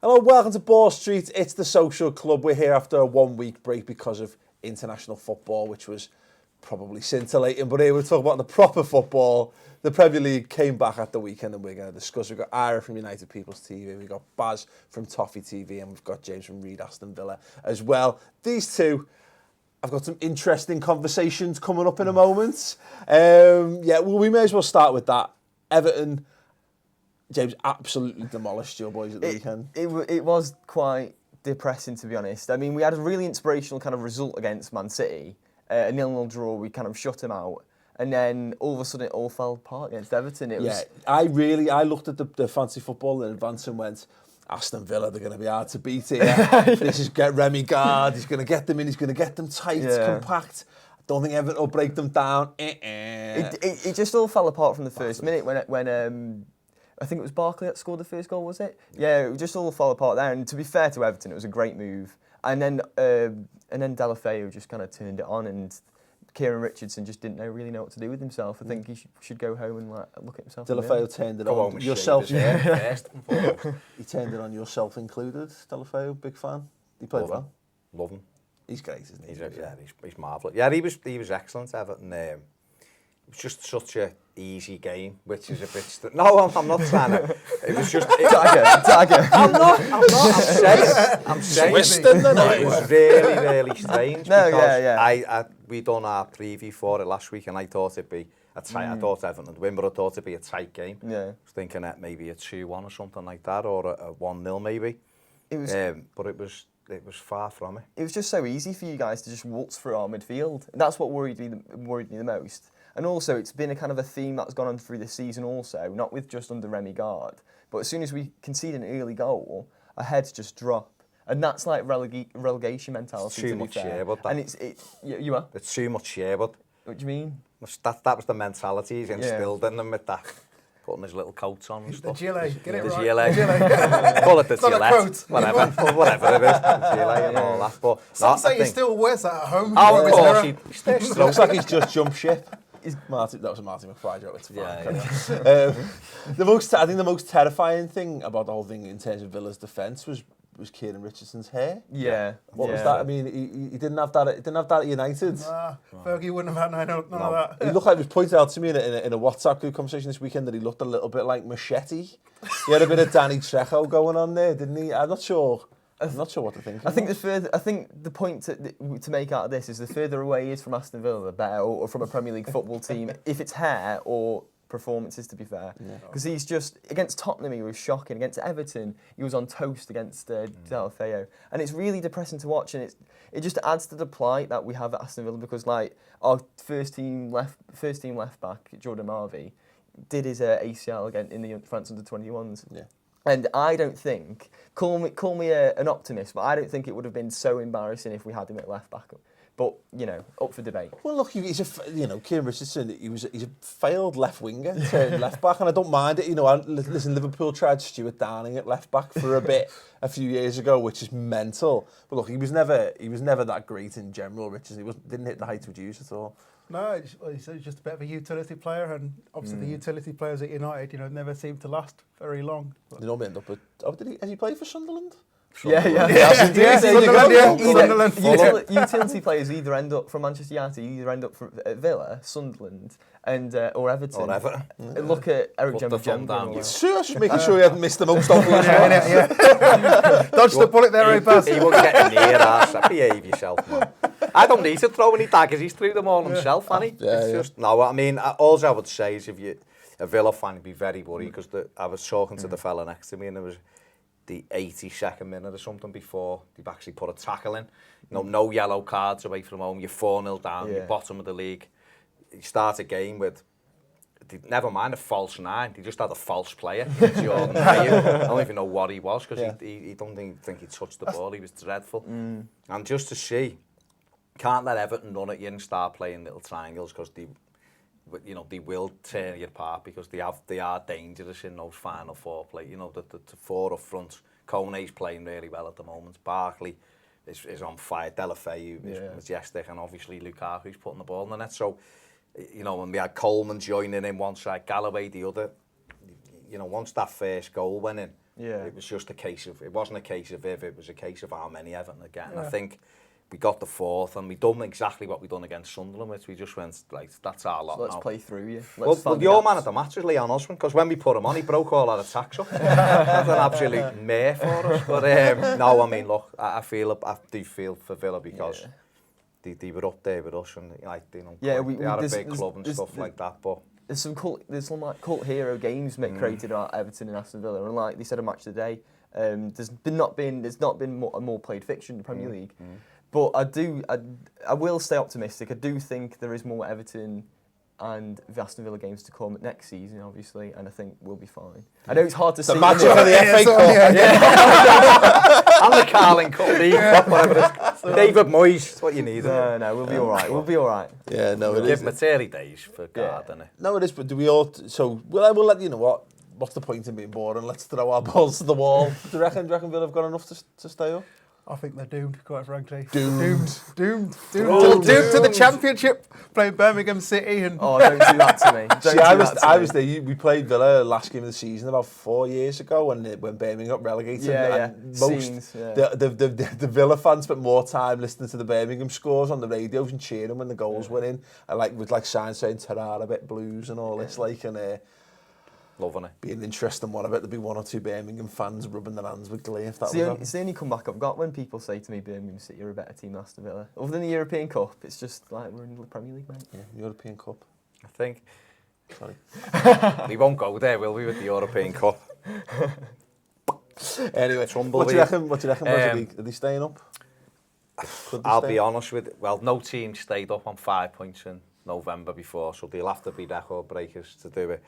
Hello, welcome to Ball Street. It's the social club. We're here after a 1 week break because of international football, which was probably scintillating. But here we're talking about the proper football. The Premier League came back at the weekend and we're going to discuss. We've got Ira from United People's TV, we've got Baz from ToffeeTV, and we've got James from Aston Villa as well. These two, I've got some interesting conversations coming up in a moment. We may as well start with that. Everton, James, absolutely demolished your boys at the weekend. It was quite depressing, to be honest. I mean, we had a really inspirational kind of result against Man City, a 0-0 draw. We kind of shut them out, and then all of a sudden it all fell apart against Everton. I looked at the fantasy football in advance and went, Aston Villa, they're going to be hard to beat here. This is get Remy Gard. He's going to get them in. He's going to get them tight, compact. I don't think Everton will break them down. It just all fell apart from the first minute when I think it was Barkley that scored the first goal, was it? Yeah, it just all fell apart there. And to be fair to Everton, it was a great move. And then Delafeu just kind of turned it on, and Kieran Richardson just didn't really know what to do with himself. I think he should go home and look at himself. Delafeu turned it on. Yourself, he turned it on, yourself included. Delafeu, big fan. He played well. Love him. He's great, isn't he? He's marvellous. Yeah, he was excellent, Everton. It was just such a easy game, which is a bit... No, I'm not trying to... It was just... Dagger. I'm not. I'm saying... Twisting the night. It was really strange because we done our preview for it last week, and I thought it'd be a tight... I thought Everton would win, but I thought it'd be a tight game. Yeah. I was thinking that maybe a 2-1 or something like that, or a 1-0 maybe. It was... But it was far from it. It was just so easy for you guys to just waltz through our midfield. That's what worried me the most. And also, it's been a kind of a theme that's gone on through this season also, not with just under Remy Gard, but as soon as we concede an early goal, our heads just drop. And that's like relegation mentality, It's too much Sherwood. And you are? It's too much Sherwood. What do you mean? That was the mentality he's instilled in them with that. Putting his little coats on and stuff. The gilet, get it the right. Gilet. Call it the gilet. Whatever it is. The gilet and all that. But some say he still wears that at home. Oh, of course. He looks like he's just jumped ship. That was a Martin McFly joke. It's fine. I think the most terrifying thing about the whole thing in terms of Villa's defence was Kieran Richardson's hair. Yeah. What was that? I mean, he didn't have that. He didn't have that at United. Nah, Fergie wouldn't have had none of that. He looked like, it was pointed out to me in a WhatsApp group conversation this weekend, that he looked a little bit like Machete. He had a bit of Danny Trejo going on there, didn't he? I'm not sure what to think. I think the point to make out of this is the further away he is from Aston Villa, the better, or from a Premier League football team, if it's hair or performances, to be fair. Because he's just, against Tottenham he was shocking, against Everton he was on toast against Delafeu, and it's really depressing to watch, and it just adds to the plight that we have at Aston Villa, because like our first team left back Jordan Marvey did his ACL again in the France under-21s. Yeah. And I don't think, call me an optimist, but I don't think it would have been so embarrassing if we had him at left back. But, up for debate. Well, look, Kieran Richardson, he's a failed left winger, turned left back, and I don't mind it. Listen, Liverpool tried Stuart Downing at left back for a few years ago, which is mental. But look, he was never that great in general, Richardson. He didn't hit the heights we'd use at all. No, he's just a bit of a utility player, and obviously the utility players at United, never seem to last very long. They normally end up with... Has he played for Sunderland? Utility players either end up from Manchester United, either end up at Villa, Sunderland, or Everton. Look at Eric Jemba. Just making sure he hadn't missed the most obvious one. Dodge the bullet there, He won't get near us. Behave yourself, man. I don't need to throw any daggers. He's threw them all himself, hasn't he? No, I mean, all I would say is if you're a Villa fan, you'd be very worried, because I was talking to the fella next to me, and there was the 82nd minute or something before they've actually put a tackle in. No yellow cards away from home. You're 4-0 down. You're bottom of the league. You start a game with, never mind a false 9. They just had a false player. Jordan I don't even know what he was, because he don't think he touched the ball. He was dreadful. And just to see, can't let Everton run at you and start playing little triangles, because they will tear you apart, because they are dangerous in those final four play. The four up front. Kone's playing really well at the moment. Barkley is on fire. Delafeu is majestic, and obviously Lukaku's putting the ball in the net. So, when we had Coleman joining in one side, Galloway the other, once that first goal went in, Yeah. It was just a case of, it wasn't a case of if, it was a case of how many Everton again. And I think we got the 4th and we done exactly what we done against Sunderland, which we just went, like, that's our lot So let's now. play through you. Well, your man at the match was Leon Osman, because when we put him on, he broke all our attacks up. That's an absolute mare for us. But no, I mean, look, I do feel for Villa because they were up there with us, and like, you know, they had a big club and stuff like that. But there's some like cult hero games created about Everton and Aston Villa, and like they said a match today, there's not been a more played fixture in the Premier League. But I will stay optimistic. I do think there is more Everton and the Aston Villa games to come next season, obviously, and I think we'll be fine. I know it's hard to see. The match for the FA Cup. And the Carling Cup League Cup, whatever it is. David Moyes, that's what you need. No, we'll be all right. We'll be all right. Yeah, no, it Give is. him 30 days for guard, isn't it? No, it is, but do we all... So, we'll let you know what. What's the point in being boring? Let's throw our balls to the wall. Do you reckon Villa have got enough to stay up? I think they're doomed, quite frankly. Doomed. Doomed to Doomed. the Championship, playing Birmingham City. And Oh, don't do that to me. See, I was there. We played Villa last game of the season about 4 years ago when Birmingham got relegated. And the Villa fans spent more time listening to the Birmingham scores on the radios and cheering when the goals went in. And with signs saying "Tarara bit blues" and all this, and loving it. Be an interesting one. I bet there'd be 1 or 2 Birmingham fans rubbing their hands with glee if that it's the only comeback I've got when people say to me Birmingham City are a better team than Aston Villa. Other than the European Cup, it's just like we're in the Premier League, mate. Yeah, European Cup. I think. Sorry. We won't go there, will we, with the European Cup? Anyway, Trumble what do you reckon? Are they staying up? I'll be honest with it. Well, no team stayed up on 5 points in November before, so they'll have to be record breakers to do it.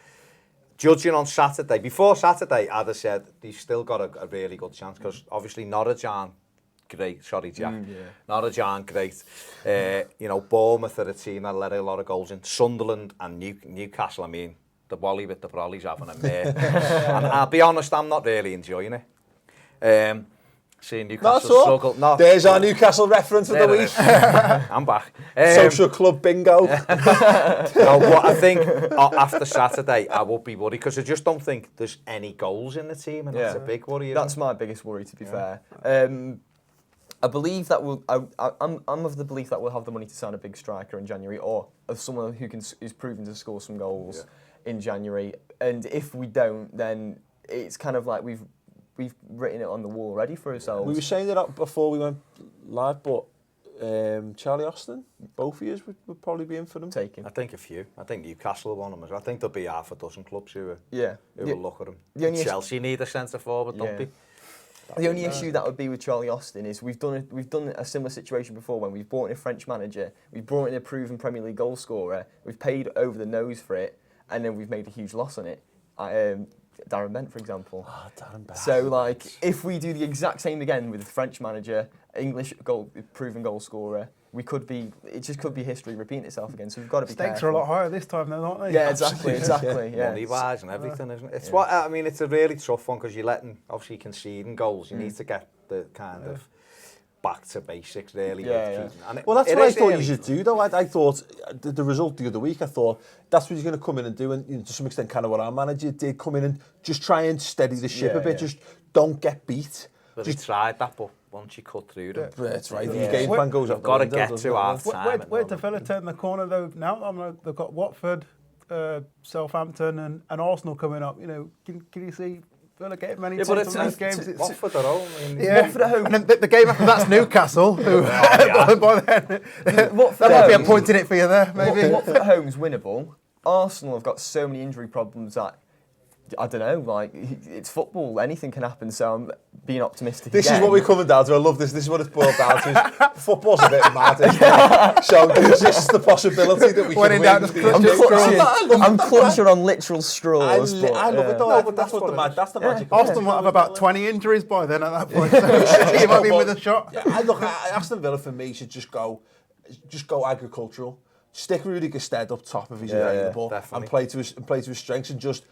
Judging on Saturday, before Saturday, I'd have said they've still got a really good chance, because obviously Norwich aren't great. Sorry, Jack. Norwich aren't great. You know, Bournemouth are a team that let a lot of goals in. Sunderland and Newcastle, I mean, the Wally with the Brolly's having a mare. And I'll be honest, I'm not really enjoying it. Seeing Newcastle struggle. No, there's our Newcastle reference of the week. I'm back. Social club bingo. No, but I think after Saturday, I would be worried, because I just don't think there's any goals in the team, and that's a big worry. That's my biggest worry, to be fair. I believe that I'm of the belief that we'll have the money to sign a big striker in January, or of someone who's proven to score some goals in January. And if we don't, then it's kind of like we've written it on the wall already for ourselves. We were saying that before we went live, but Charlie Austin, both of you would probably be in for them. Taking. I think a few. I think Newcastle will want them as well. I think there'll be half a dozen clubs who will look at them. Chelsea need a centre forward, don't they? The only issue that would be with Charlie Austin is we've done a similar situation before when we've brought in a French manager, we've brought in a proven Premier League goal scorer, we've paid over the nose for it, and then we've made a huge loss on it. Darren Bent, for example. Oh, Darren Bent. So, like, if we do the exact same again with a French manager, English proven goal scorer, it just could be history repeating itself again. So we've got to be careful. Stakes are a lot higher this time, though, aren't they? Yeah, exactly. Yeah. Money-wise and everything, isn't it? It's what I mean. It's a really tough one, because you're obviously conceding goals. You need to get the kind of back to basics, really. And well, that's what I thought you should do, though. I thought the result the other week, I thought that's what you're going to come in and do, and to some extent kind of what our manager did, come in and just try and steady the ship a bit, just don't get beat. Well, just tried that, but once you cut through them... That's right, the game plan goes up. Got to get to half-time. Where did Villa turn the corner, though, now? They've got Watford, Southampton and Arsenal coming up. You know, can you see Villa getting many points from those games? Watford at home. Watford at home. And then the game after that's Newcastle, who by then there might be a point in it for you there, maybe. Watford at home's winnable. Arsenal have got so many injury problems that, I don't know, like, it's football, anything can happen, so I'm being optimistic This again. is what we're coming down to. I love this. This is what it's boiled down to. Football's a bit mad, isn't it? So there's just the possibility that we can win. I'm clutching on literal straws. I love it, though. No, but that's the magic. Arsenal might have about 20 injuries by then at that point, so you might be with a shot. Look, Aston Villa for me should just go agricultural. Stick Rudy Gestede up top if he's available, and play to his strengths, and just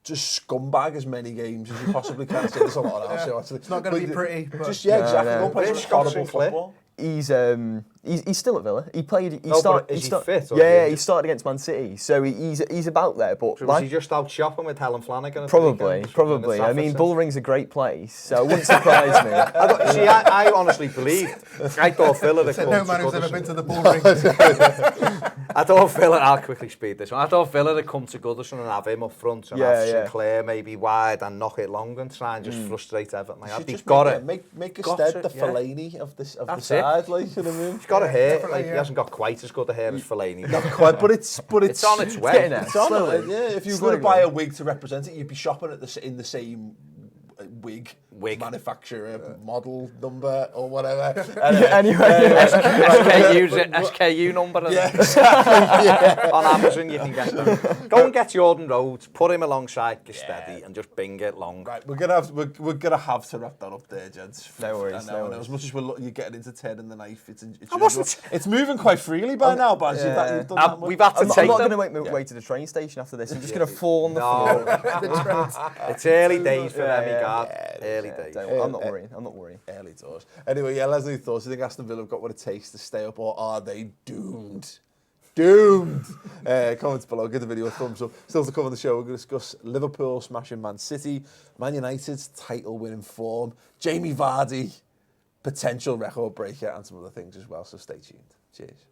just scumbag as many games as you possibly can. So there's a lot else. Actually, It's not going to be pretty. But Just exactly. no. Don't play Where's such Scott horrible Sinclair? football. He's still at Villa. He played. He No, started. but is he fit or Yeah, is he started against Man City, so he's about there. But So was he just out shopping with Helen Flanagan? Probably. I mean, Bullring's a great place, so it wouldn't surprise me. I honestly believed. I thought Villa had said come no man to who's ever Goodison. been to the Bullring. I thought Villa. I'll quickly speed this one. I thought Villa had come to Goodison and have him up front and have Sinclair maybe wide and knock it long and try and just frustrate Everton. Like, they've got it. Make a Got stead it, the yeah. Fellaini of the That's side, like, you know what I mean? He's got a hair. Definitely, Like, he yeah. hasn't got quite as good a hair as Fellaini. Not quite, but it's It's on its way. getting there. It's on Slowly. it, yeah. If you were Slowly. going to buy a wig to represent it, you'd be shopping in the same wig manufacturer, model number or whatever. Anyway, SKU number. Yeah, exactly. Yeah. On Amazon you can get them. Go and get Jordan Rhodes, put him alongside Gesteady and just bing it long. Right, we're gonna have to wrap that up there, gents. No worries, I know, no worries. As much as you're getting into Ted and the knife, wasn't- it's moving quite freely by now, but you've done that much. We've had to I'm take not them. going to make my way to the train station after this. I'm just going to fall on the floor. It's early days for Remy yeah. Gard. Early days. I'm not worrying. I'm not worrying. Early doors. Anyway, yeah, Leslie, thoughts? Do you think Aston Villa have got what it takes to stay up, or are they doomed? Doomed! Comments below, give the video a thumbs up. Still to come on the show, we're going to discuss Liverpool smashing Man City, Man United's title-winning form, Jamie Vardy, potential record breaker, and some other things as well, so stay tuned. Cheers.